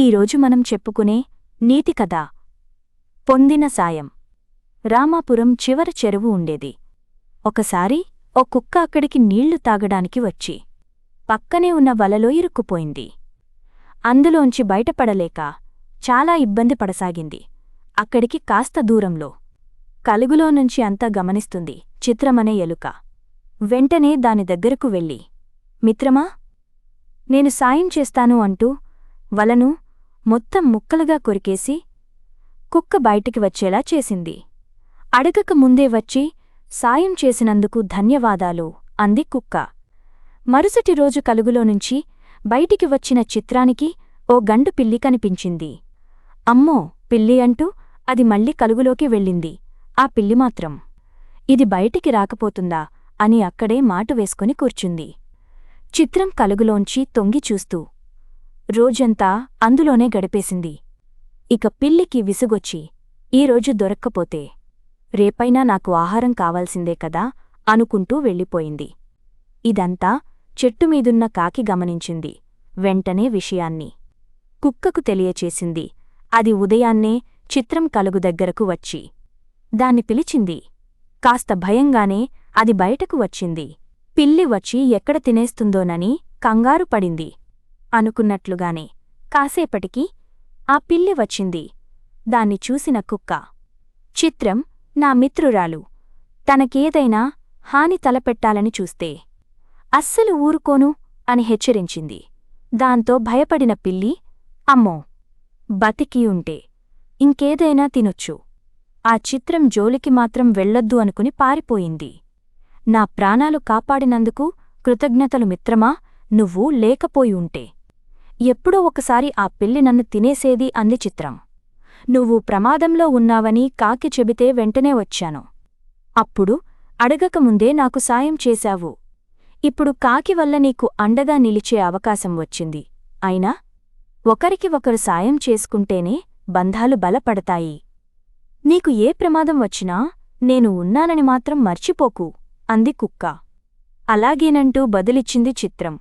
ఈరోజు మనం చెప్పుకునే నీతి కథ పొందిన సాయం. రామాపురం చివర చెరువు ఉండేది. ఒకసారి ఓ కుక్క అక్కడికి నీళ్లు తాగడానికి వచ్చి పక్కనే ఉన్న వలలో ఇరుక్కుపోయింది. అందులోంచి బయటపడలేక చాలా ఇబ్బంది పడసాగింది. అక్కడికి కాస్త దూరంలో కలుగులోనుంచి అంతా గమనిస్తుంది చిత్రమనే ఎలుక. వెంటనే దాని దగ్గరకు వెళ్ళి, మిత్రమా, నేను సాయం చేస్తాను అంటూ వలను మొత్తం ముక్కలుగా కొరికేసి కుక్క బయటికి వచ్చేలా చేసింది. అడగక ముందే వచ్చి సాయం చేసినందుకు ధన్యవాదాలు అంది కుక్క. మరుసటి రోజు కలుగులోనుంచి బయటికి వచ్చిన చిత్రానికి ఓ గండు పిల్లి కనిపించింది. అమ్మో, పిల్లి అంటూ అది మళ్ళీ కలుగులోకి వెళ్ళింది. ఆ పిల్లి మాత్రం ఇది బయటికి రాకపోతుందా అని అక్కడే మాటు వేసుకుని కూర్చుంది. చిత్రం కలుగులోంచి తొంగి చూస్తూ రోజంతా అందులోనే గడిపేసింది. ఇక పిల్లికి విసుగొచ్చి, ఈరోజు దొరక్కపోతే రేపైనా నాకు ఆహారం కావాల్సిందే కదా అనుకుంటూ వెళ్ళిపోయింది. ఇదంతా చెట్టుమీదున్న కాకి గమనించింది. వెంటనే విషయాన్ని కుక్కకు తెలియచేసింది. అది ఉదయాన్నే చిత్రం కలుగు దగ్గరకు వచ్చి దాన్ని పిలిచింది. కాస్త భయంగానే అది బయటకు వచ్చింది. పిల్లి వచ్చి ఎక్కడ తినేస్తుందోనని కంగారు పడింది. అనుకున్నట్లుగానే కాసేపటికి ఆ పిల్లి వచ్చింది. దాన్ని చూసిన కుక్క, చిత్రం నా మిత్రురాలు, తనకేదైనా హాని తలపెట్టాలని చూస్తే అస్సలు ఊరుకోను అని హెచ్చరించింది. దాంతో భయపడిన పిల్లి, అమ్మో, బతికి ఉంటే ఇంకేదైనా తినొచ్చు, ఆ చిత్రం జోలికి మాత్రం వెళ్ళొద్దు అనుకుని పారిపోయింది. నా ప్రాణాలు కాపాడినందుకు కృతజ్ఞతలు మిత్రమా, నువ్వు లేకపోయి ఉంటే ఎప్పుడో ఒకసారి ఆ పిల్లి నన్ను తినేసేది అంది చిత్రం. నువ్వు ప్రమాదంలో ఉన్నావని కాకి చెబితే వెంటనే వచ్చాను. అప్పుడు అడగకముందే నాకు సాయం చేశావు. ఇప్పుడు కాకి వల్ల నీకు అండగా నిలిచే అవకాశం వచ్చింది. అయినా ఒకరికి ఒకరు సాయం చేసుకుంటేనే బంధాలు బలపడతాయి. నీకు ఏ ప్రమాదం వచ్చినా నేను ఉన్నానని మాత్రం మర్చిపోకు అంది కుక్క. అలాగేనంటూ బదులిచ్చింది చిత్రం.